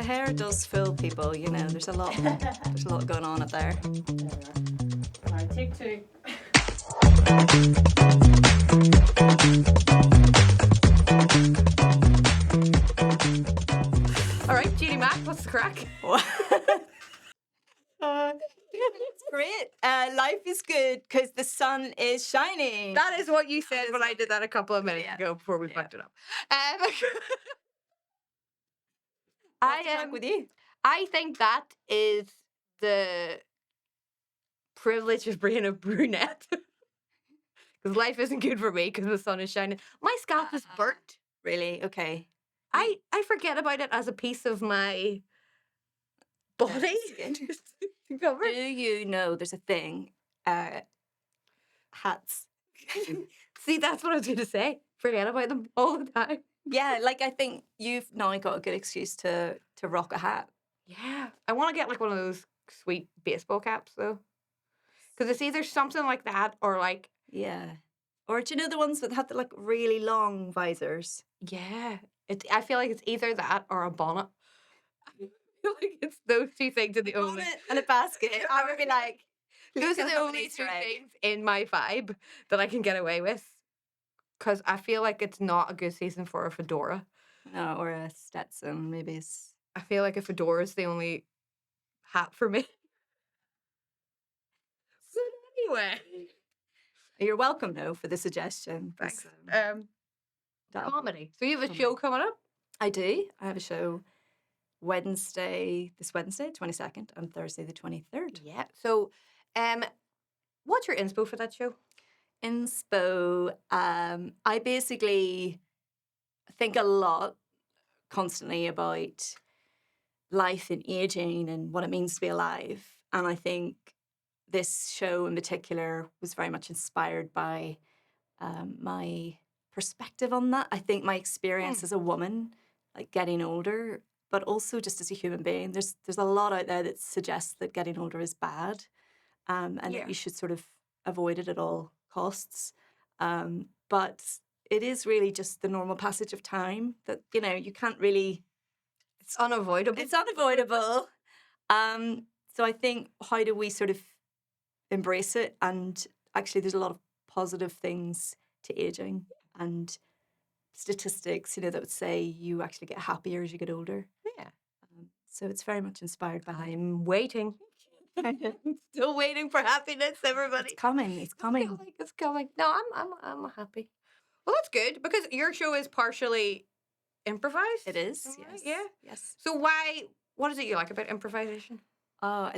hair does fool people, you know. There's a lot going on up there. All right, take two. All right, Janey Mac, what's the crack? It's great. Life is good because the sun is shining. That is what you said when I did that a couple of minutes ago before we fucked it up. With you. I think that is the privilege of being a brunette. Because life isn't good for me because the sun is shining. My scalp is burnt. Really? Okay. I forget about it as a piece of my body. Do you know there's a thing? Hats. See, that's what I was going to say. Forget about them all the time. Yeah, like I think you've now got a good excuse to rock a hat. Yeah. I want to get like one of those sweet baseball caps though. Because it's either something like that or like... Yeah. Or do you know the ones that have the like really long visors? Yeah. I feel like it's either that or a bonnet. I feel like it's those two things are the only... Bonnet and a basket. I would be like... Those are the only two things in my vibe that I can get away with. Because I feel like it's not a good season for a fedora. No, or a Stetson, maybe. It's... I feel like a fedora is the only hat for me. So anyway. You're welcome, though, for the suggestion. Thanks. Comedy. So you have a show coming up? I do. I have a show this Wednesday, 22nd, and Thursday, the 23rd. Yeah. So what's your inspo for that show? Inspo, I basically think a lot constantly about life and aging and what it means to be alive. And I think this show in particular was very much inspired by my perspective on that. I think my experience as a woman, like getting older, but also just as a human being, there's a lot out there that suggests that getting older is bad, and that you should sort of avoid it at all costs. But it is really just the normal passage of time that, you know, you can't really... It's unavoidable. It's unavoidable. So I think, how do we sort of embrace it? And actually there's a lot of positive things to aging and statistics, you know, that would say you actually get happier as you get older. Yeah. So it's very much inspired by... I'm waiting. Still waiting for happiness, everybody. It's coming. It's coming. I feel like it's coming. No, I'm happy. Well, that's good because your show is partially improvised. It is. Right? Yes. Yeah. Yes. So what is it you like about improvisation? Oh,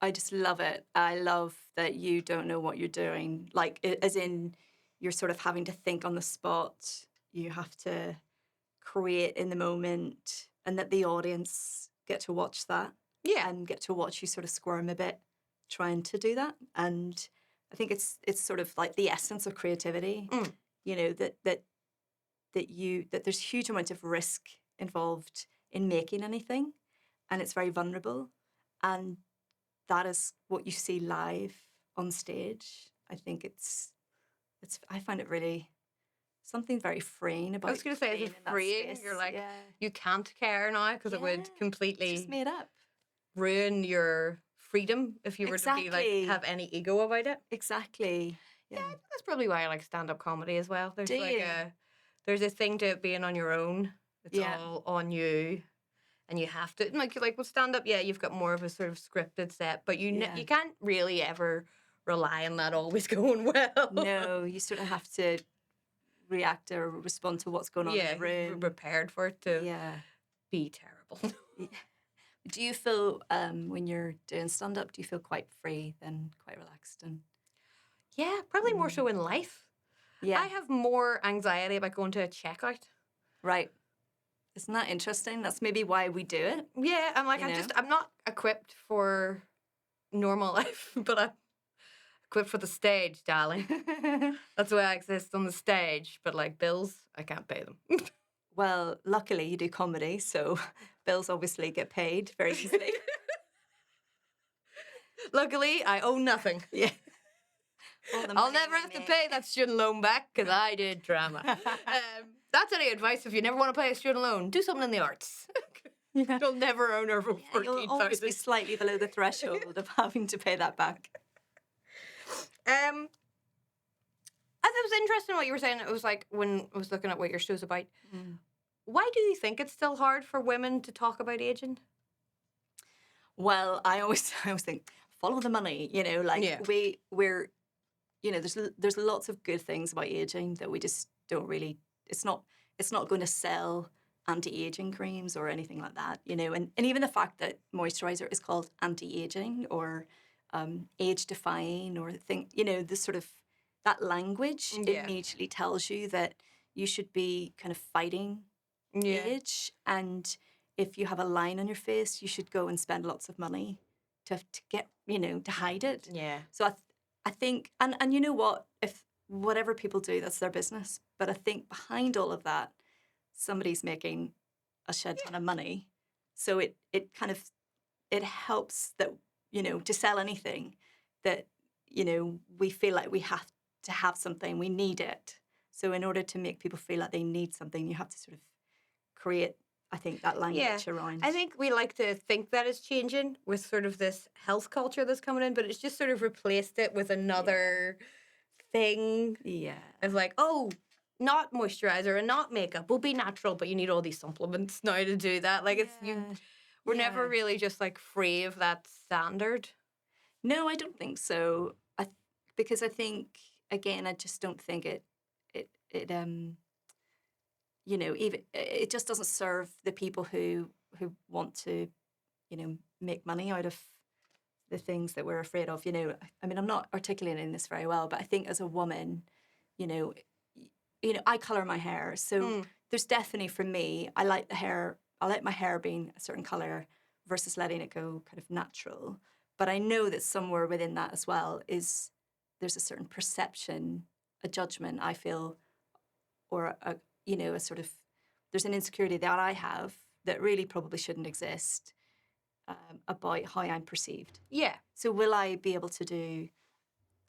I just love it. I love that you don't know what you're doing. Like, as in, you're sort of having to think on the spot. You have to create in the moment, and that the audience get to watch that. Yeah. And get to watch you sort of squirm a bit trying to do that. And I think it's sort of like the essence of creativity. You know, that there's huge amount of risk involved in making anything, and it's very vulnerable. And that is what you see live on stage. I think I find it really something very freeing about. I was going to say, it's freeing. You're like, you can't care now because it would completely just made up. Ruin your freedom if you were to be like have any ego about it. Exactly. Yeah, that's probably why I like stand-up comedy as well. There's there's a thing to it being on your own. It's all on you, and you have to like with stand-up. Yeah, you've got more of a sort of scripted set, but you can't really ever rely on that always going well. No, you sort of have to react or respond to what's going on in the room. You're prepared for it to be terrible. Do you feel when you're doing stand-up, do you feel quite free then, quite relaxed? And yeah, probably more so in life. Yeah. I have more anxiety about going to a checkout. Right. Isn't that interesting? That's maybe why we do it. Yeah, I'm like, I'm not equipped for normal life, but I'm equipped for the stage, darling. That's why I exist on the stage, but like bills, I can't pay them. Well, luckily you do comedy, so bills obviously get paid very easily. Luckily, I owe nothing. Yeah. I'll never have to pay that student loan back because I did drama. That's any advice if you never want to pay a student loan. Do something in the arts. Yeah. You'll never earn over Yeah, you'll always be 14,000. slightly below the threshold of having to pay that back. I thought it was interesting what you were saying. It was like when I was looking at what your show's about. Mm. Why do you think it's still hard for women to talk about aging? Well, I always think follow the money. Like Yeah. we're there's lots of good things about aging that we just don't really. It's not going to sell anti-aging creams or anything like that. And even the fact that moisturizer is called anti-aging or age defying or this sort of that language Yeah. immediately tells you that you should be kind of fighting Yeah. age, and if you have a line on your face, you should go and spend lots of money to get to hide it. Yeah. So I think, and you know what, if whatever people do, that's their business. But I think behind all of that, somebody's making a shed ton of money. So it kind of it helps that to sell anything that we feel like we have to have something, we need it. So in order to make people feel like they need something, you have to sort of create, I think, that language around. I think we like to think that it's changing with sort of this health culture that's coming in, but it's just sort of replaced it with another thing. Yeah. Of like, oh, not moisturizer and not makeup will be natural, but you need all these supplements now to do that. Like we're never really just like free of that standard. No, I don't think so. Because I think, again, I just don't think it even it just doesn't serve the people who want to make money out of the things that we're afraid of. I mean, I'm not articulating this very well, but I think as a woman, you know I color my hair, so there's definitely, for me, I like my hair being a certain color versus letting it go kind of natural. But I know that somewhere within that as well there's a certain perception, a judgment, I feel, or a sort of, there's an insecurity that I have that really probably shouldn't exist, about how I'm perceived. Yeah. So will I be able to do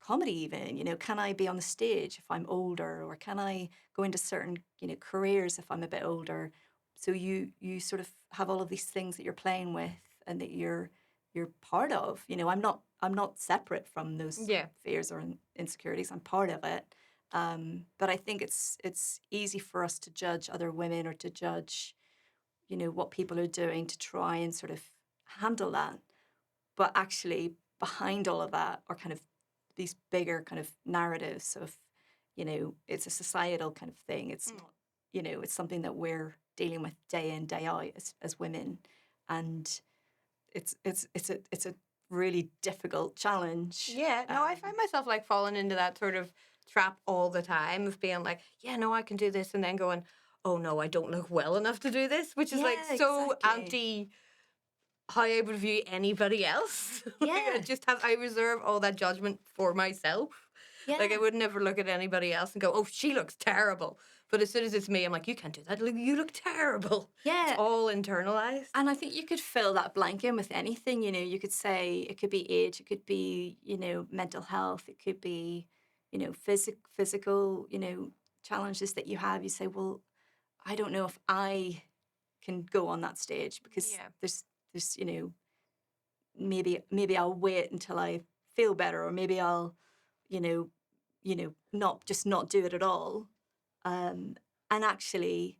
comedy even? Can I be on the stage if I'm older, or can I go into certain careers if I'm a bit older? So you sort of have all of these things that you're playing with and that you're part of. I'm not separate from those fears or insecurities. I'm part of it. But I think it's easy for us to judge other women or to judge what people are doing to try and sort of handle that. But actually behind all of that are kind of these bigger kind of narratives of, it's a societal kind of thing. It's not, it's something that we're dealing with day in, day out as women. And it's a really difficult challenge. Yeah. No, I find myself like falling into that sort of trap all the time of being like, yeah, no, I can do this. And then going, oh no, I don't look well enough to do this, which is like so anti how I would view anybody else. Yeah. I reserve all that judgment for myself. Yeah. Like I would never look at anybody else and go, oh, she looks terrible. But as soon as it's me, I'm like, you can't do that. You look terrible. Yeah. It's all internalized. And I think you could fill that blank in with anything. You could say it could be age, it could be, mental health, it could be, physical, challenges that you have. You say, well, I don't know if I can go on that stage because there's maybe I'll wait until I feel better, or maybe I'll not do it at all. And actually,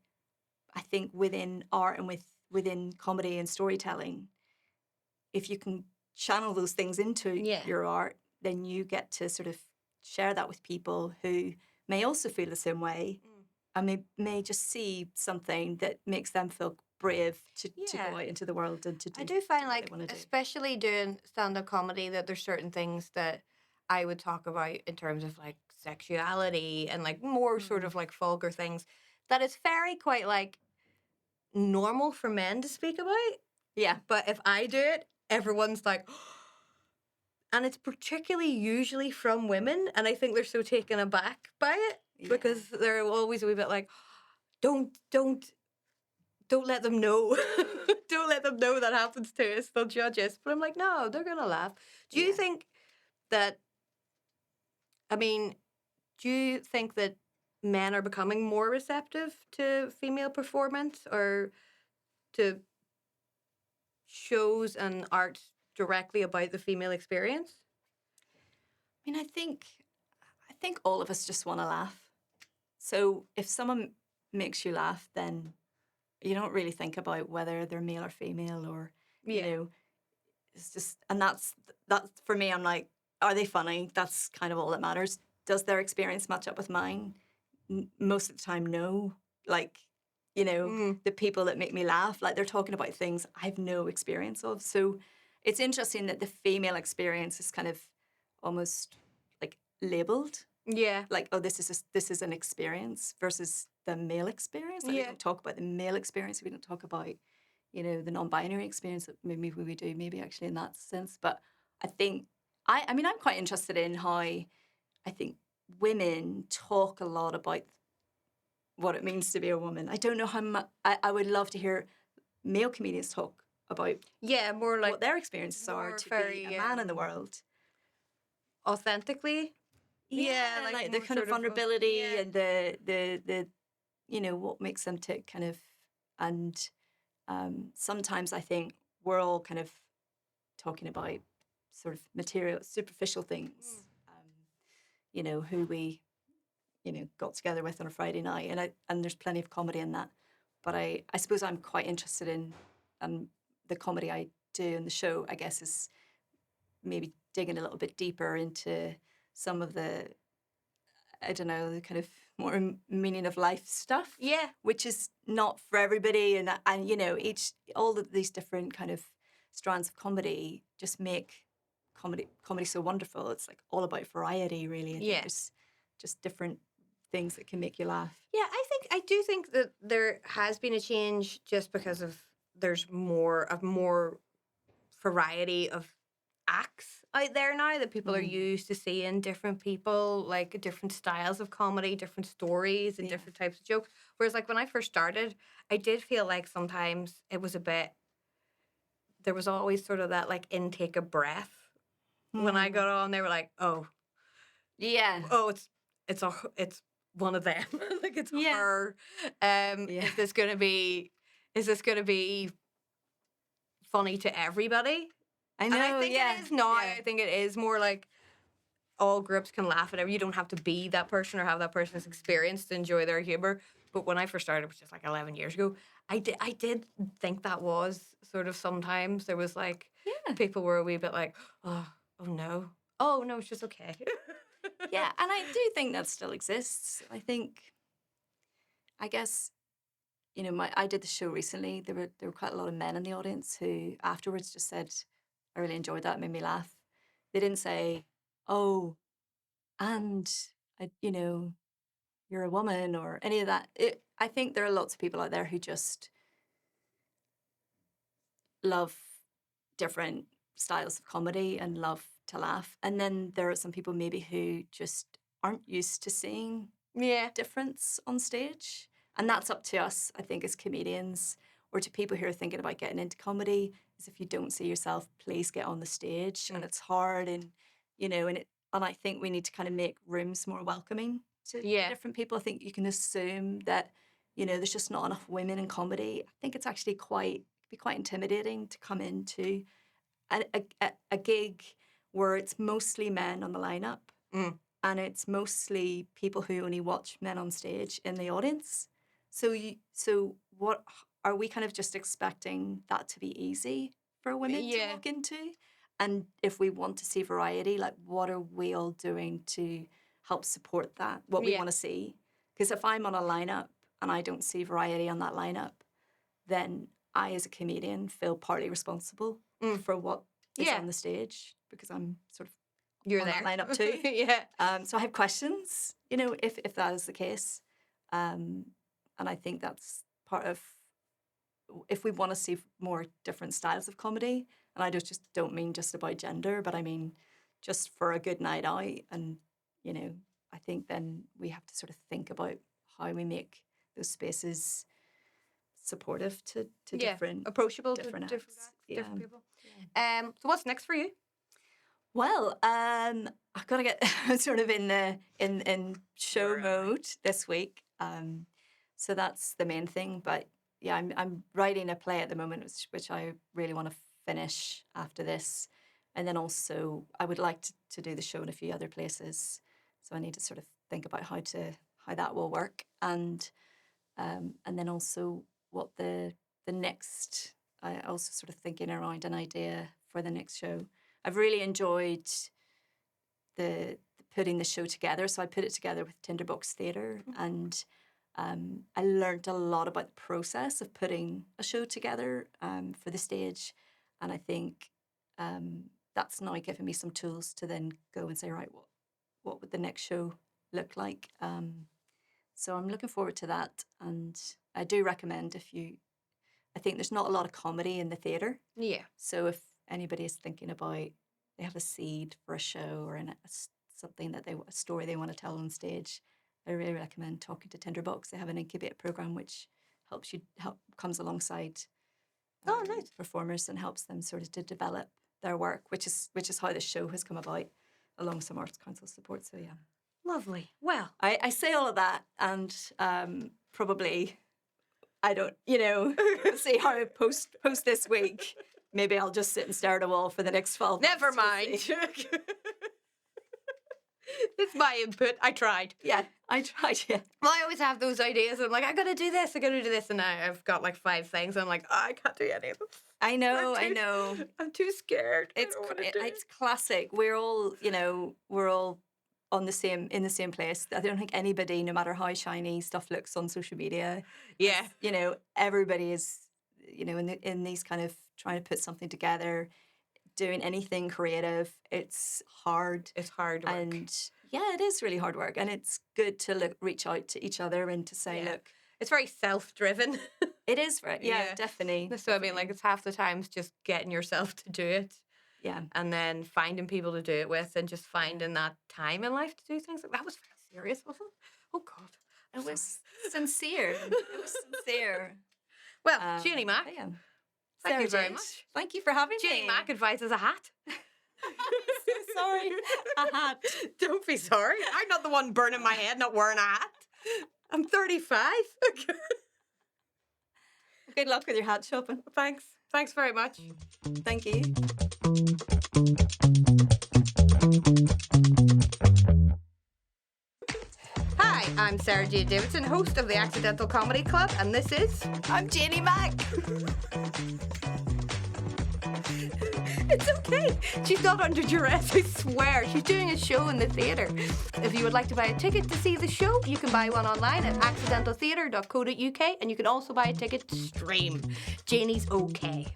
I think within art and within comedy and storytelling, if you can channel those things into your art, then you get to sort of share that with people who may also feel the same way, and may just see something that makes them feel brave to go out into the world and to do. I do find like, especially doing stand-up comedy, that there's certain things that I would talk about in terms of like sexuality and like more sort of like vulgar things that it's very quite like normal for men to speak about. Yeah. But if I do it, everyone's like, and it's particularly usually from women, and I think they're so taken aback by it because they're always a wee bit like, don't let them know. Don't let them know that happens to us. They'll judge us. But I'm like, no, they're going to laugh. Do you think that men are becoming more receptive to female performance or to shows and art directly about the female experience? I mean, I think all of us just want to laugh. So if someone makes you laugh, then you don't really think about whether they're male or female, or you Yeah. know, it's just, and that's for me. I'm like, are they funny? That's kind of all that matters. Does their experience match up with mine? Most of the time, no. Like, Mm. the people that make me laugh, like they're talking about things I've no experience of. So it's interesting that the female experience is kind of almost like labeled, Yeah. like, oh, this is an experience, versus the male experience. Like, we Yeah. don't talk about the male experience. We don't talk about, the non-binary experience. That maybe we do, maybe actually in that sense. But I think I mean, I'm quite interested in how I think women talk a lot about what it means to be a woman. I don't know how much. I would love to hear male comedians talk about Yeah, more like what their experiences are more to be very a man in the world. authentically. Yeah, like like the more kind of sort of vulnerability yeah. and the what makes them tick, kind of. And sometimes I think we're all kind of talking about sort of material, superficial things. Who we got together with on a Friday night, and there's plenty of comedy in that. But I suppose I'm quite interested in, the comedy I do in the show, I guess, is maybe digging a little bit deeper into some of the, I don't know, the kind of more meaning of life stuff. Yeah. Which is not for everybody, and all of these different kind of strands of comedy just make comedy so wonderful. It's like all about variety, really. I think Yeah. there's just different things that can make you laugh. Yeah, I do think that there has been a change just because of there's more variety of acts out there now that people are used to seeing different people, like different styles of comedy, different stories, and different types of jokes. Whereas, like, when I first started, I did feel like sometimes it was a bit, there was always sort of that like intake of breath. When I got on, they were like, oh, Yeah. oh, it's one of them. Like, it's her. Is this gonna be funny to everybody? I know. And I think it is now. I think it is more like all groups can laugh at it. You don't have to be that person or have that person's experience to enjoy their humor. But when I first started, which is like 11 years ago, I did think that was sort of, sometimes there was like people were a wee bit like, oh no, it's just okay. Yeah, and I do think that still exists. I guess, I did the show recently. There were quite a lot of men in the audience who afterwards just said, I really enjoyed that, it made me laugh. They didn't say, oh, and you're a woman, or any of that. I think there are lots of people out there who just love different styles of comedy and love to laugh. And then there are some people maybe who just aren't used to seeing difference on stage. And that's up to us, I think, as comedians, or to people who are thinking about getting into comedy, is if you don't see yourself, please get on the stage. And it's hard, and and I think we need to kind of make rooms more welcoming to different people. I think you can assume that, there's just not enough women in comedy. I think it's actually quite intimidating to come into a gig where it's mostly men on the lineup, and it's mostly people who only watch men on stage in the audience. So what are we kind of just expecting that to be easy for women to walk into? And if we want to see variety, like, what are we all doing to help support that, what we want to see? Because if I'm on a lineup and I don't see variety on that lineup, then I, as a comedian, feel partly responsible for what is on the stage, because I'm sort of You're on there. that lineup too. So I have questions, if that is the case. And I think that's part of, if we want to see more different styles of comedy, and I just don't mean just about gender, but I mean just for a good night out. And, I think then we have to sort of think about how we make those spaces supportive to different, approachable different to acts. different people. So what's next for you? Well, I've got to get sort of in show mode this week. So that's the main thing. But I'm writing a play at the moment, which I really want to finish after this. And then also I would like to do the show in a few other places. So I need to sort of think about how that will work. And then also what the next, I also sort of thinking around an idea for the next show. I've really enjoyed the putting the show together. So I put it together with Tinderbox Theatre, and I learned a lot about the process of putting a show together for the stage. And I think that's now given me some tools to then go and say, right, what would the next show look like? So I'm looking forward to that. And I do recommend I think there's not a lot of comedy in the theatre. Yeah. So if anybody is thinking about, they have a seed for a show or something a story they want to tell on stage, I really recommend talking to Tinderbox. They have an incubate program which comes alongside nice. performers and helps them sort of to develop their work, which is how the show has come about, along some Arts Council support. So yeah. Lovely. Well, I say all of that, and probably I don't, see how I post this week. Maybe I'll just sit and stare at a wall for the next 12 months. never mind. It's my input. I tried. Yeah, I tried, yeah. Well, I always have those ideas. I'm like, I gotta do this. And now I've got like 5 things. I'm like, I can't do any of them. I know. I'm too scared. It's classic. We're all in the same place. I don't think anybody, no matter how shiny stuff looks on social media, Yeah. Everybody is, in these kind of trying to put something together, doing anything creative. It's hard. It's hard work. And yeah, it is really hard work. And it's good to reach out to each other and to say, look. It's very self-driven. It is, right? Yeah, definitely. So, I mean, like, it's half the times just getting yourself to do it. Yeah. And then finding people to do it with and just finding that time in life to do things. That was very serious, wasn't it? Oh, God. It was sincere. It was sincere. Well, Janey Mac. Yeah. Thank you very much. Thank you for having me. Janey Mac advises a hat. So sorry. A hat. Don't be sorry. I'm not the one burning my head, not wearing a hat. I'm 35. Good luck with your hat shopping. Thanks. Thanks very much. Thank you. Hi, I'm Sara-Jade Davidson, host of the Accidental Comedy Club, and this is... I'm Janey Mac. It's okay. She's not under duress, I swear. She's doing a show in the theatre. If you would like to buy a ticket to see the show, you can buy one online at accidentaltheatre.co.uk, and you can also buy a ticket to stream. Janey's okay.